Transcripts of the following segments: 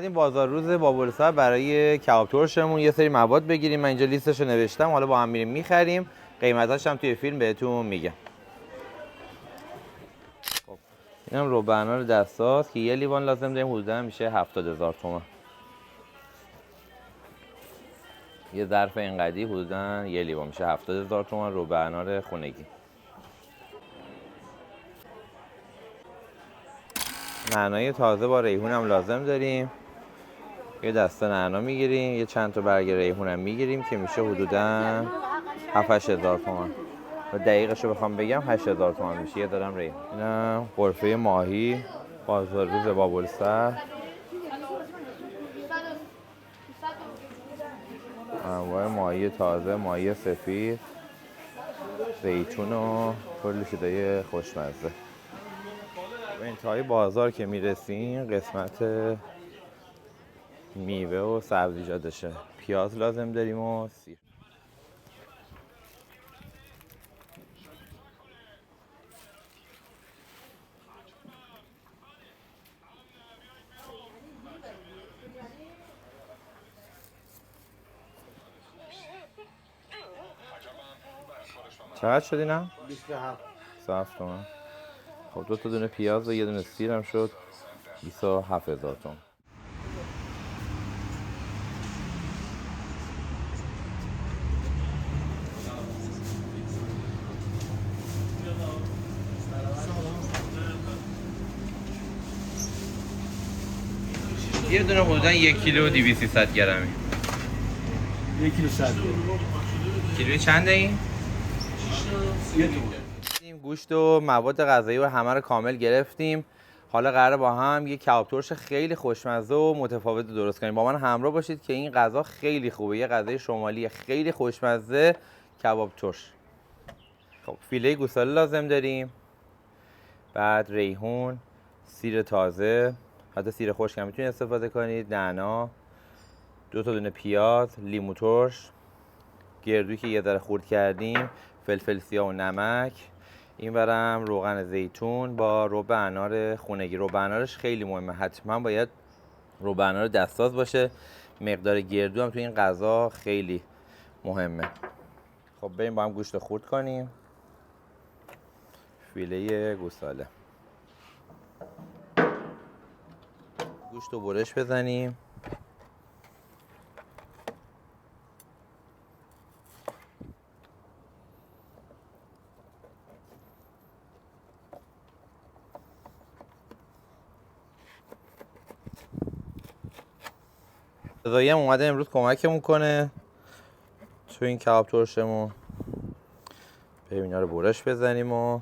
اومدیم بازار روز بابلسر برای کباب ترشمون یه سری مواد بگیریم. من اینجا لیستش رو نوشتم، حالا با هم میریم میخریم، قیمتاش هم توی فیلم بهتون میگم. خب اینم روبنار دستاست که یه لیوان لازم داریم، حدودا میشه 70,000 تومان. یه ظرف اینقدی حدودا یه لیوان میشه 70,000 تومان روبنار خونگی. نعنای تازه با ریحون هم لازم داریم. یه دسته نعنا میگیریم، یه چند تا برگ ریحون هم میگیریم که میشه حدودا 7-8,000 تومان. دقیقش رو بخوام بگم 8,000 تومان میشه یه دارم ریحون. اینم غرفه ماهی بازار روز بابلسر. انواع ماهی تازه، ماهی سفید، زیتون و کلی چیزای خوشمزه. به انتهای بازار که میرسیم قسمت میوه و سبزیجاتشه. پیاز لازم داریم و سیر. چقدر شد اینم؟ 27 تومن. خب 2 تا دونه پیاز و یه دونه سیر هم شد 27,000 تومن. یه دونه حدودا 1 کیلو و 200 گرمی. 1 کیلو 100 کیلوی چنده این؟ گوشت و مواد غذایی رو همه رو کامل گرفتیم. حالا قراره با هم یه کباب ترش خیلی خوشمزه و متفاوت درست کنیم. با من همراه باشید که این غذا خیلی خوبه، یه غذای شمالی خیلی خوشمزه، کباب ترش. خب فیله گوساله لازم داریم، بعد ریحون، سیر تازه، حتی سیر خشک هم میتونید استفاده کنید، نعنا، 2 تا دونه پیاز، لیمو ترش، گردویی که یه ذره خورد کردیم، فلفل سیاه و نمک. این برم روغن زیتون با رب انار خونگی. رب انارش خیلی مهمه، حتما باید رب انار دستاز باشه. مقدار گردو هم تو این غذا خیلی مهمه. خب بریم با هم گوشت رو خورد کنیم. فیله گوساله، گوشت رو برش بزنیم. غذایی هم اومده امروز کمکمون کنه تو این کباب ترشمون. بریم اینا رو برش بزنیم و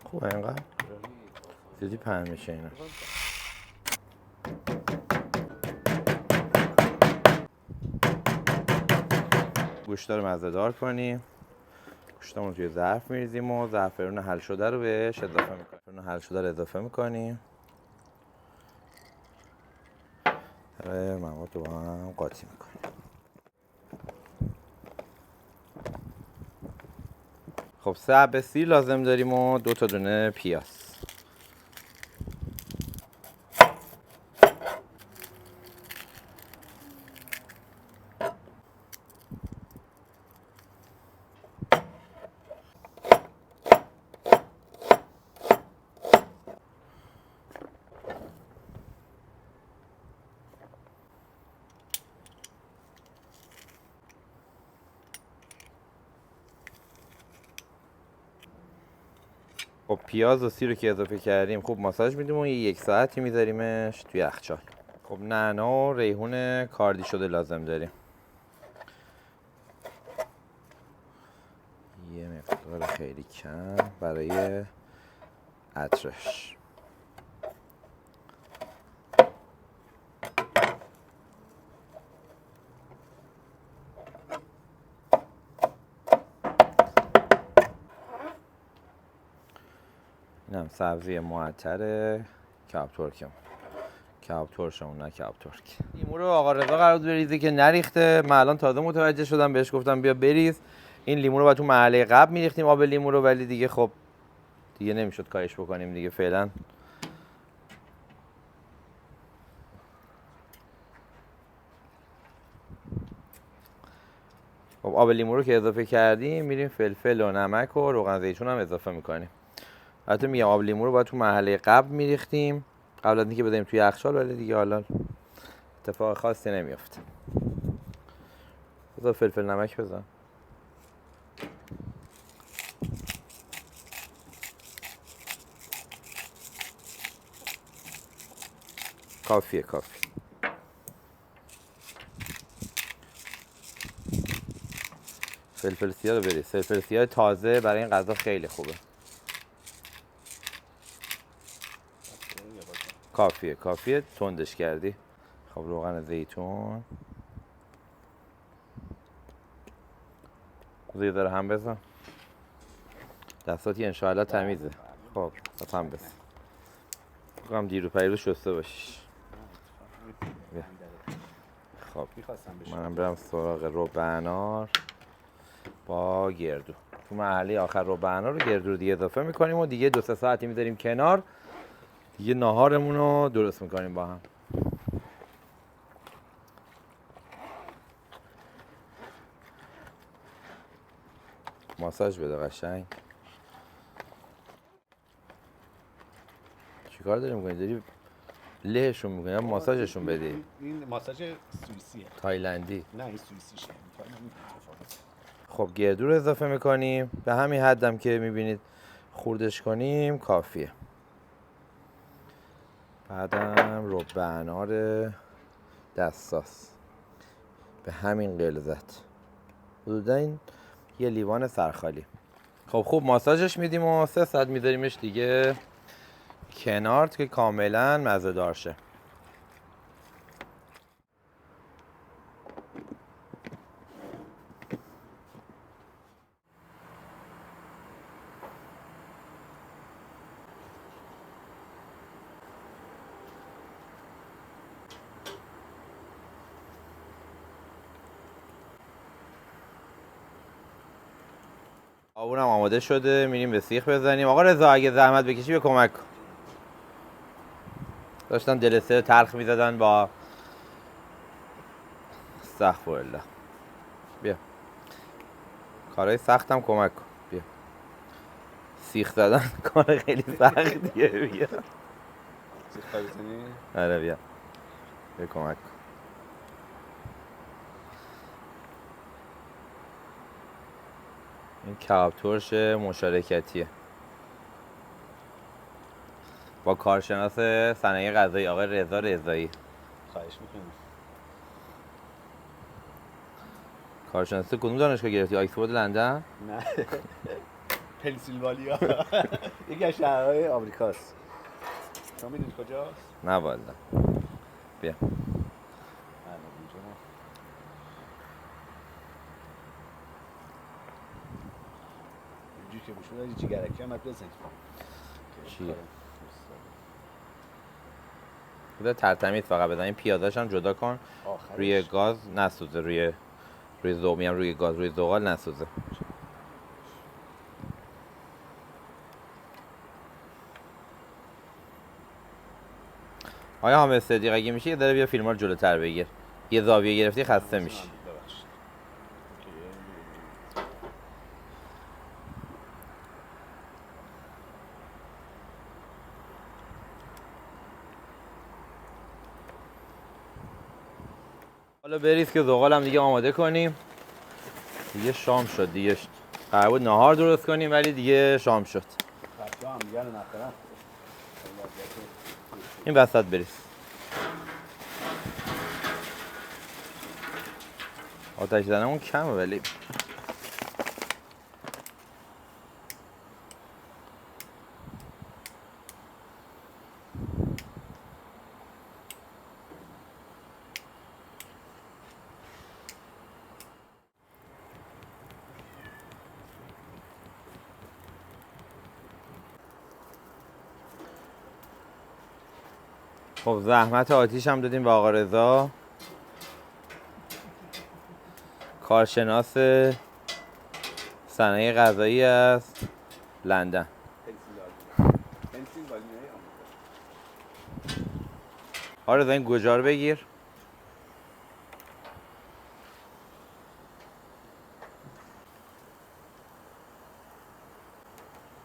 خوبه اینقدر زیادی پهن میشه اینا. گوشتا رو مزه دار کنیم. گوشتامون توی ظرف میریزیم و زعفرون حل شده رو بهش اضافه میکنیم. زعفرون حل شده رو اضافه میکنیم. مواد رو با هم قاطی میکنیم. خب 3 حبه سیر لازم داریم و 2 تا دونه پیاز. خب پیاز و سیر رو که اضافه کردیم خوب ماساژ میدیم و 1 ساعتی میذاریمش توی یخچال. خب نعنا و ریحون کاردی شده لازم داریم. یه مقدار خیلی کم برای عطرش. اینم سبزی معطر کباب ترکمون. کباب ترشمون، نه کباب ترک. لیمو رو آقا رضا قرار بود بریزه که نریخته. من الان تازه متوجه شدم، بهش گفتم بیا بریز. این لیمو رو بعد تو مرحله قبل میریختیم آب لیمو رو، ولی دیگه خب دیگه نمیشد کارش بکنیم دیگه فعلا. خب آب لیمو رو که اضافه کردیم، میریم فلفل و نمک و روغن زیتون هم اضافه میکنیم. البته میگم آب لیمو رو باید تو مرحله قبل میریختیم قبل از اینکه بذاریم توی یخچال، ولی دیگه حالا اتفاق خاصی نمیافته. بذار فلفل نمک بزن. کافیه کافی. فلفل سیاه رو بریز. فلفل سیاه تازه برای این غذا خیلی خوبه. کافیه کافیه، تندش کردی. خب روغن زیتون زیر داره هم بزن. دستاتی انشاءالله تمیزه. خب پس هم بزن. بگم دیرو پریرو شسته باشیش. خب منم برم سراغ رب انار با گردو. تو مرحله آخر رب انار رو گردو رو دیگه اضافه میکنیم و دیگه 2-3 ساعتی میذاریم کنار. دیگه ناهارمون رو درست میکنیم با هم. ماساژ بده قشنگ. چیکار داری میکنی؟ داری لهشون میکنی یا ماساژشون بدی؟ این ماساژ سوئیسیه. تایلندی. نه این سوئیسیشه. خب گردو رو اضافه میکنیم به همین حدم که میبینید خوردش کنیم کافیه. بعدم رب انار دستاس به همین غلظت، حدودا این یه لیوان سرخالی. خب خوب ماساژش میدیم و 3 ساعت میذاریمش دیگه کنار که کاملا مزه دار شه. آبونم آماده شده، میریم به سیخ بزنیم. آقا رضا اگه زحمت بکشی به کمک کن. داشتن دلسه تلخ میزدن با استغفرالله. بیا کارهای سختم کمک کن. بیا سیخ زدن کار خیلی سختیه. بیا سیخ پای بزنی؟ آره بیا کمک کن. این کباب ترش مشارکتیه با کارشناس صنایع غذایی آقای رضا رضایی. خواهش میکنم. کارشناسی کدوم دانشگاه گرفتی؟ آکسفورد لندن؟ نه پنسیلوانیا. یکی از شهرهای آمریکاست. شما میدونید کجاست؟ نه والا. بیا اینجوری که بوشون از جیگرکی هم باید بزنید. چیه؟ بذار ترتمیز فقط بزن. این پیازش هم جدا کن روی گاز نسوزه، روی زومی هم روی گاز، روی زغال نسوزه. آیا حامد صدیق اگه میشه یه ذره بیا فیلم ها رو جلوتر بگیر. یه زاویه گرفتی خسته میشی. حالا بریز که زغال هم دیگه آماده کنیم. دیگه شام شد دیگه. قرار بود ناهار درست کنیم ولی دیگه شام شد. بچه‌ها هم دیگه رو نخورن. این وسط بریز. آتش زدنمون کمه ولی خب زحمت آتیش هم دادیم به آقا رضا، کارشناس صنایع غذایی از لندن. آقا رضا این گوجه رو بگیر.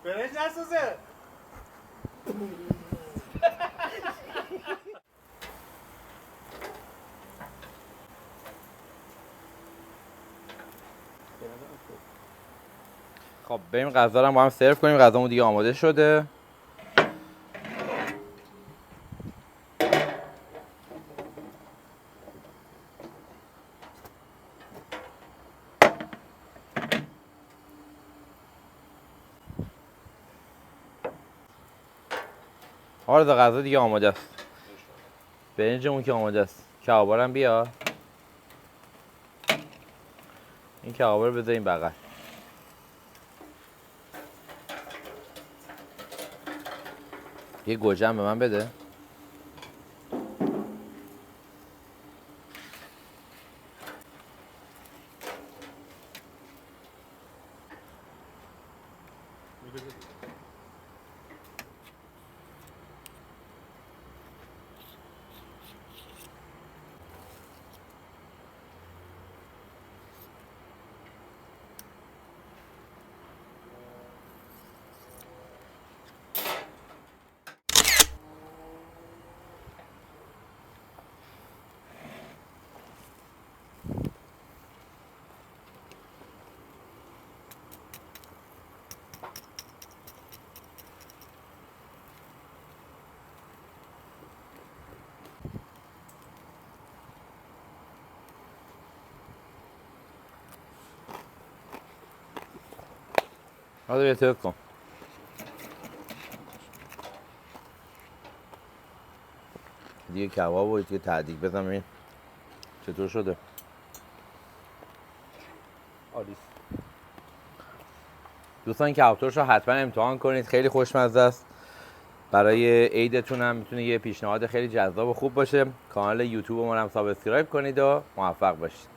برنج نسوزه. خب بریم غذا رو هم با هم سرو کنیم. غذامون دیگه آماده شده. آره غذا دیگه آماده است. برنجمون که آماده است. کبابا هم بیا. این کبابا رو بذاریم بغل. یه گوجه هم به من بده. حالا بیا تست کن. دیگه کباب و دیگه تعدیق بزن ببین چطور شده. آلیس. دوستان کباب ترش رو حتما امتحان کنید، خیلی خوشمزه است. برای عیدتون هم میتونه یه پیشنهاد خیلی جذاب و خوب باشه. کانال یوتیوب ما رو هم سابسکرایب کنید و موفق باشید.